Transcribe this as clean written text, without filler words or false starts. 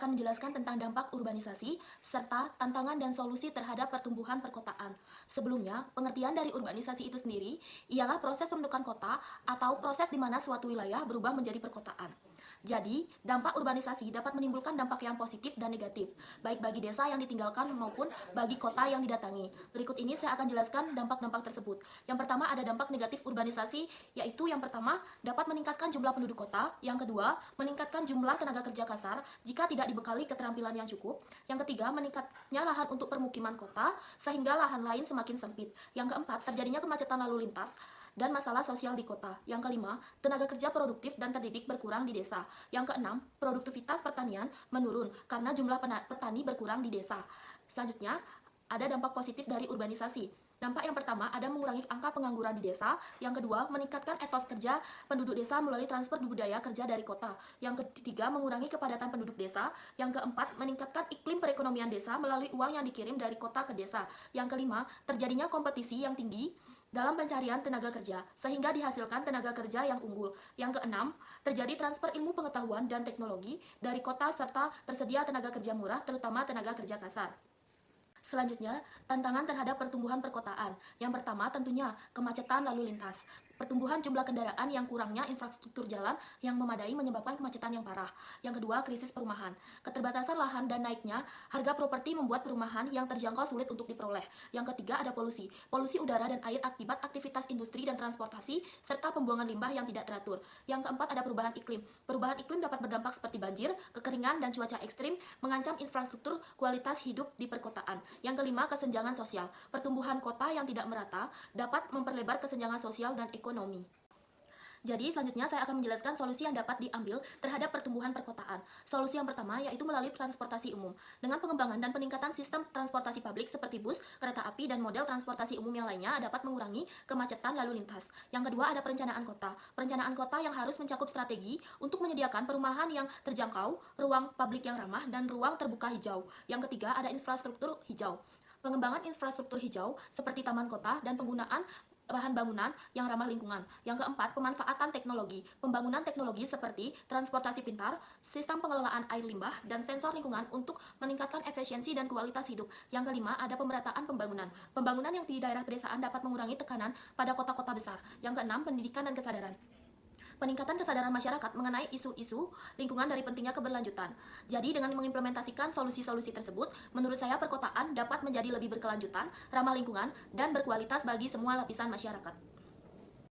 akan menjelaskan tentang dampak urbanisasi, serta tantangan dan solusi terhadap pertumbuhan perkotaan. Sebelumnya, pengertian dari urbanisasi itu sendiri ialah proses pembentukan kota atau proses di mana suatu wilayah berubah menjadi perkotaan. Jadi, dampak urbanisasi dapat menimbulkan dampak yang positif dan negatif, baik bagi desa yang ditinggalkan maupun bagi kota yang didatangi. Berikut ini saya akan jelaskan dampak-dampak tersebut. Yang pertama ada dampak negatif urbanisasi, yaitu yang pertama dapat meningkatkan jumlah penduduk kota, yang kedua meningkatkan jumlah tenaga kerja kasar jika tidak dibekali keterampilan yang cukup, yang ketiga meningkatnya lahan untuk permukiman kota sehingga lahan lain semakin sempit, yang keempat terjadinya kemacetan lalu lintas dan masalah sosial di kota. Yang kelima, tenaga kerja produktif dan terdidik berkurang di desa. Yang keenam, produktivitas pertanian menurun karena jumlah petani berkurang di desa. Selanjutnya, ada dampak positif dari urbanisasi. Dampak yang pertama ada mengurangi angka pengangguran di desa. Yang kedua, meningkatkan etos kerja penduduk desa melalui transfer budaya kerja dari kota. Yang ketiga, mengurangi kepadatan penduduk desa. Yang keempat, meningkatkan iklim perekonomian desa melalui uang yang dikirim dari kota ke desa. Yang kelima, terjadinya kompetisi yang tinggi dalam pencarian tenaga kerja, sehingga dihasilkan tenaga kerja yang unggul. Yang keenam, terjadi transfer ilmu pengetahuan dan teknologi dari kota serta tersedia tenaga kerja murah, terutama tenaga kerja kasar. Selanjutnya, tantangan terhadap pertumbuhan perkotaan. Yang pertama tentunya kemacetan lalu lintas. Pertumbuhan jumlah kendaraan yang kurangnya infrastruktur jalan yang memadai menyebabkan kemacetan yang parah. Yang kedua, krisis perumahan. Keterbatasan lahan dan naiknya harga properti membuat perumahan yang terjangkau sulit untuk diperoleh. Yang ketiga, ada polusi. Polusi udara dan air akibat aktivitas industri dan transportasi serta pembuangan limbah yang tidak teratur. Yang keempat, ada perubahan iklim. Perubahan iklim dapat berdampak seperti banjir, kekeringan, dan cuaca ekstrim mengancam infrastruktur kualitas hidup di perkotaan. Yang kelima, kesenjangan sosial. Pertumbuhan kota yang tidak merata dapat memperlebar kesenjangan sosial dan ekonomi. Jadi selanjutnya saya akan menjelaskan solusi yang dapat diambil terhadap pertumbuhan perkotaan. Solusi yang pertama yaitu melalui transportasi umum. Dengan pengembangan dan peningkatan sistem transportasi publik seperti bus, kereta api, dan model transportasi umum yang lainnya dapat mengurangi kemacetan lalu lintas. Yang kedua ada perencanaan kota. Perencanaan kota yang harus mencakup strategi untuk menyediakan perumahan yang terjangkau, ruang publik yang ramah, dan ruang terbuka hijau. Yang ketiga ada infrastruktur hijau. Pengembangan infrastruktur hijau seperti taman kota dan penggunaan bahan bangunan yang ramah lingkungan. Yang keempat, pemanfaatan teknologi. Pembangunan teknologi seperti transportasi pintar, sistem pengelolaan air limbah, dan sensor lingkungan untuk meningkatkan efisiensi dan kualitas hidup. Yang kelima, ada pemerataan pembangunan. Pembangunan yang di daerah pedesaan dapat mengurangi tekanan pada kota-kota besar. Yang keenam, pendidikan dan kesadaran. Peningkatan kesadaran masyarakat mengenai isu-isu lingkungan dari pentingnya keberlanjutan. Jadi dengan mengimplementasikan solusi-solusi tersebut, menurut saya perkotaan dapat menjadi lebih berkelanjutan, ramah lingkungan, dan berkualitas bagi semua lapisan masyarakat.